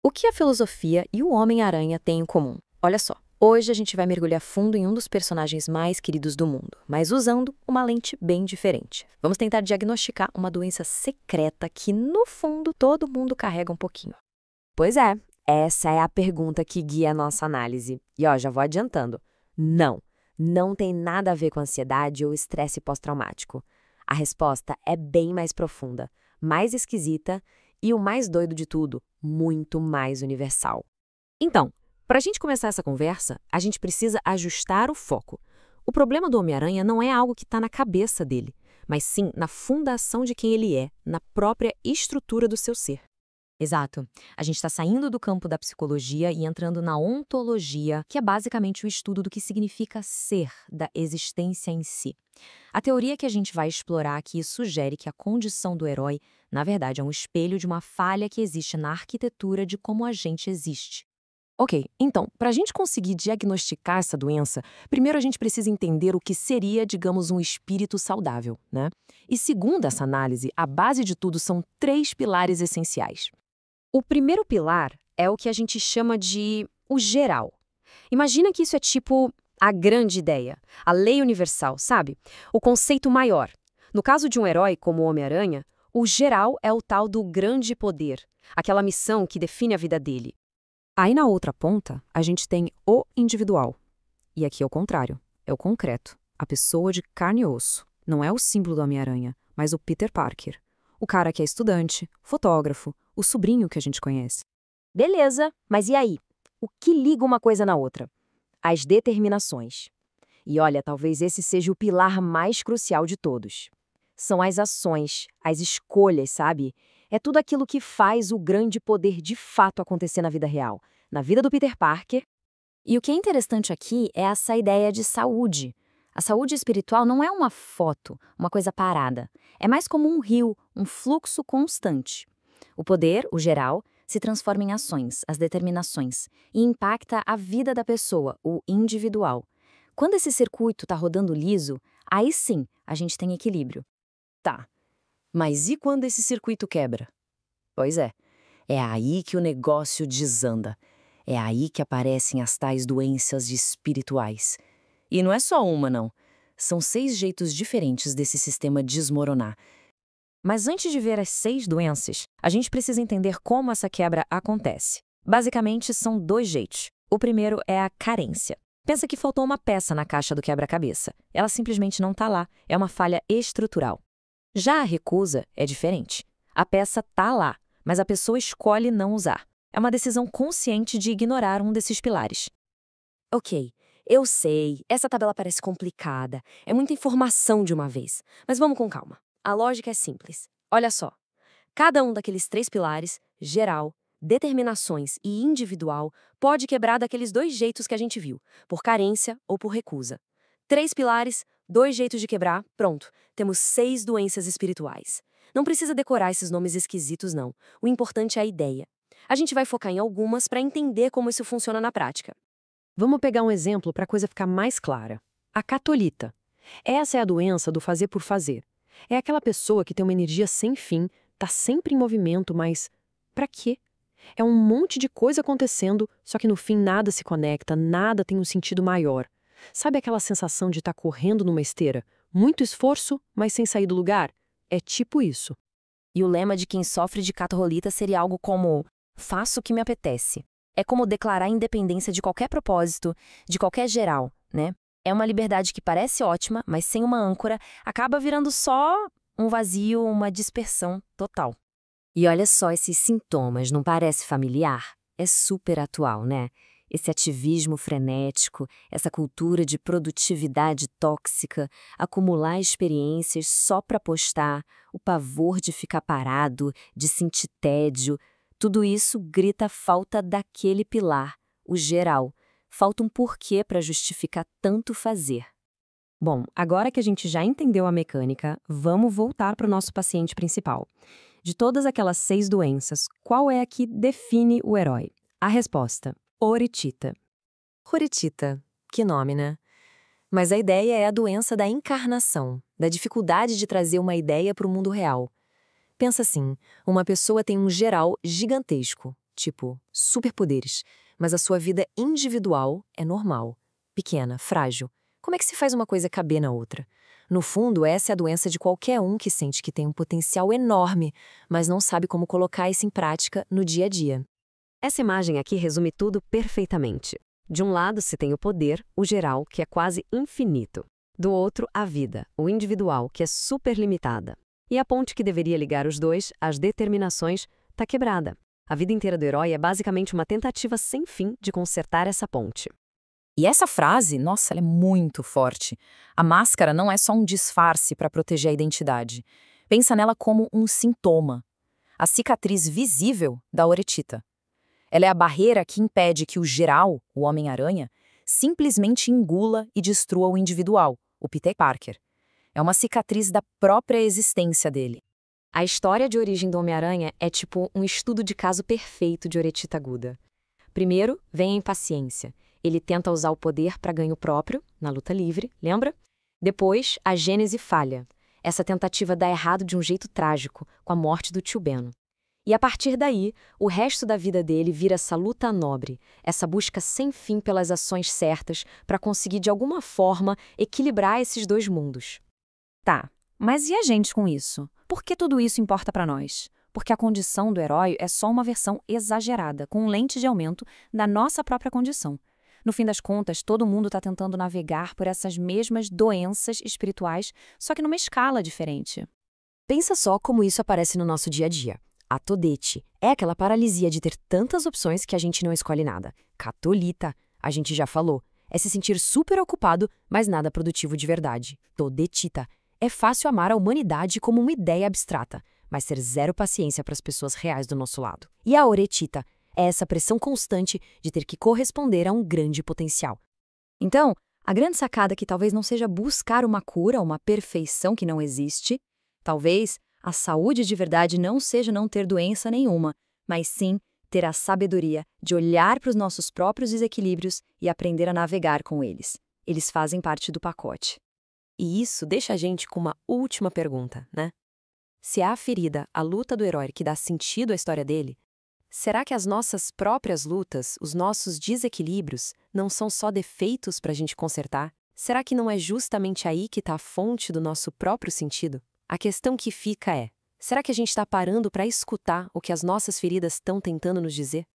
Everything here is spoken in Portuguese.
O que a filosofia e o Homem-Aranha têm em comum? Olha só, hoje a gente vai mergulhar fundo em um dos personagens mais queridos do mundo, mas usando uma lente bem diferente. Vamos tentar diagnosticar uma doença secreta que, no fundo, todo mundo carrega um pouquinho. Pois é, essa é a pergunta que guia a nossa análise. E ó, já vou adiantando. Não tem nada a ver com ansiedade ou estresse pós-traumático. A resposta é bem mais profunda, mais esquisita e, o mais doido de tudo, muito mais universal. Então, para a gente começar essa conversa, a gente precisa ajustar o foco. O problema do Homem-Aranha não é algo que está na cabeça dele, mas sim na fundação de quem ele é, na própria estrutura do seu ser. Exato. A gente está saindo do campo da psicologia e entrando na ontologia, que é basicamente o estudo do que significa ser, da existência em si. A teoria que a gente vai explorar aqui sugere que a condição do herói, na verdade, é um espelho de uma falha que existe na arquitetura de como a gente existe. Ok, então, para a gente conseguir diagnosticar essa doença, primeiro a gente precisa entender o que seria, digamos, um espírito saudável, né? E segundo essa análise, a base de tudo são 3 pilares essenciais. O primeiro pilar é o que a gente chama de o geral. Imagina que isso é tipo a grande ideia, a lei universal, sabe? O conceito maior. No caso de um herói como o Homem-Aranha, o geral é o tal do grande poder, aquela missão que define a vida dele. Aí na outra ponta, a gente tem o individual. E aqui é o contrário, é o concreto, a pessoa de carne e osso. Não é o símbolo do Homem-Aranha, mas o Peter Parker. O cara que é estudante, fotógrafo, o sobrinho que a gente conhece. Beleza, mas e aí? O que liga uma coisa na outra? As determinações. E olha, talvez esse seja o pilar mais crucial de todos. São as ações, as escolhas, sabe? É tudo aquilo que faz o grande poder de fato acontecer na vida real. Na vida do Peter Parker. E o que é interessante aqui é essa ideia de saúde. A saúde espiritual não é uma foto, uma coisa parada. É mais como um rio, um fluxo constante. O poder, o geral, se transforma em ações, as determinações, e impacta a vida da pessoa, o individual. Quando esse circuito está rodando liso, aí sim a gente tem equilíbrio. Tá, mas e quando esse circuito quebra? Pois é aí que o negócio desanda. É aí que aparecem as tais doenças espirituais. E não é só uma, não. São 6 jeitos diferentes desse sistema desmoronar. Mas antes de ver as 6 doenças, a gente precisa entender como essa quebra acontece. Basicamente, são 2 jeitos. O primeiro é a carência. Pensa que faltou uma peça na caixa do quebra-cabeça. Ela simplesmente não está lá. É uma falha estrutural. Já a recusa é diferente. A peça está lá, mas a pessoa escolhe não usar. É uma decisão consciente de ignorar um desses pilares. Ok, eu sei, essa tabela parece complicada. É muita informação de uma vez. Mas vamos com calma. A lógica é simples. Olha só. Cada um daqueles 3 pilares, geral, determinações e individual, pode quebrar daqueles 2 jeitos que a gente viu, por carência ou por recusa. 3 pilares, 2 jeitos de quebrar, pronto. Temos 6 doenças espirituais. Não precisa decorar esses nomes esquisitos, não. O importante é a ideia. A gente vai focar em algumas para entender como isso funciona na prática. Vamos pegar um exemplo para a coisa ficar mais clara. A catolita. Essa é a doença do fazer por fazer. É aquela pessoa que tem uma energia sem fim, tá sempre em movimento, mas para quê? É um monte de coisa acontecendo, só que no fim nada se conecta, nada tem um sentido maior. Sabe aquela sensação de estar correndo numa esteira? Muito esforço, mas sem sair do lugar? É tipo isso. E o lema de quem sofre de catarrolita seria algo como: faço o que me apetece. É como declarar a independência de qualquer propósito, de qualquer geral, né? É uma liberdade que parece ótima, mas sem uma âncora, acaba virando só um vazio, uma dispersão total. E olha só esses sintomas, não parece familiar? É super atual, né? Esse ativismo frenético, essa cultura de produtividade tóxica, acumular experiências só para postar, o pavor de ficar parado, de sentir tédio, tudo isso grita a falta daquele pilar, o geral. Falta um porquê para justificar tanto fazer. Bom, agora que a gente já entendeu a mecânica, vamos voltar para o nosso paciente principal. De todas aquelas 6 doenças, qual é a que define o herói? A resposta: oritita. Oritita, que nome, né? Mas a ideia é a doença da encarnação, da dificuldade de trazer uma ideia para o mundo real. Pensa assim, uma pessoa tem um geral gigantesco, tipo superpoderes, mas a sua vida individual é normal, pequena, frágil. Como é que se faz uma coisa caber na outra? No fundo, essa é a doença de qualquer um que sente que tem um potencial enorme, mas não sabe como colocar isso em prática no dia a dia. Essa imagem aqui resume tudo perfeitamente. De um lado, se tem o poder, o geral, que é quase infinito. Do outro, a vida, o individual, que é super limitada. E a ponte que deveria ligar os dois, as determinações, está quebrada. A vida inteira do herói é basicamente uma tentativa sem fim de consertar essa ponte. E essa frase, nossa, ela é muito forte. A máscara não é só um disfarce para proteger a identidade. Pensa nela como um sintoma. A cicatriz visível da oretita. Ela é a barreira que impede que o geral, o Homem-Aranha, simplesmente engula e destrua o individual, o Peter Parker. É uma cicatriz da própria existência dele. A história de origem do Homem-Aranha é tipo um estudo de caso perfeito de oretita aguda. Primeiro, vem a impaciência. Ele tenta usar o poder para ganho próprio, na luta livre, lembra? Depois, a gênese falha. Essa tentativa dá errado de um jeito trágico, com a morte do tio Ben. E a partir daí, o resto da vida dele vira essa luta nobre, essa busca sem fim pelas ações certas para conseguir, de alguma forma, equilibrar esses dois mundos. Tá, mas e a gente com isso? Por que tudo isso importa para nós? Porque a condição do herói é só uma versão exagerada, com lente de aumento da nossa própria condição. No fim das contas, todo mundo está tentando navegar por essas mesmas doenças espirituais, só que numa escala diferente. Pensa só como isso aparece no nosso dia a dia. A todete é aquela paralisia de ter tantas opções que a gente não escolhe nada. Catolita, a gente já falou, é se sentir super ocupado, mas nada produtivo de verdade. Todetita é fácil amar a humanidade como uma ideia abstrata, mas ter zero paciência para as pessoas reais do nosso lado. E a oretita é essa pressão constante de ter que corresponder a um grande potencial. Então, a grande sacada que talvez não seja buscar uma cura, uma perfeição que não existe, talvez a saúde de verdade não seja não ter doença nenhuma, mas sim ter a sabedoria de olhar para os nossos próprios desequilíbrios e aprender a navegar com eles. Eles fazem parte do pacote. E isso deixa a gente com uma última pergunta, né? Se é a ferida, a luta do herói que dá sentido à história dele, será que as nossas próprias lutas, os nossos desequilíbrios, não são só defeitos para a gente consertar? Será que não é justamente aí que está a fonte do nosso próprio sentido? A questão que fica é, será que a gente está parando para escutar o que as nossas feridas estão tentando nos dizer?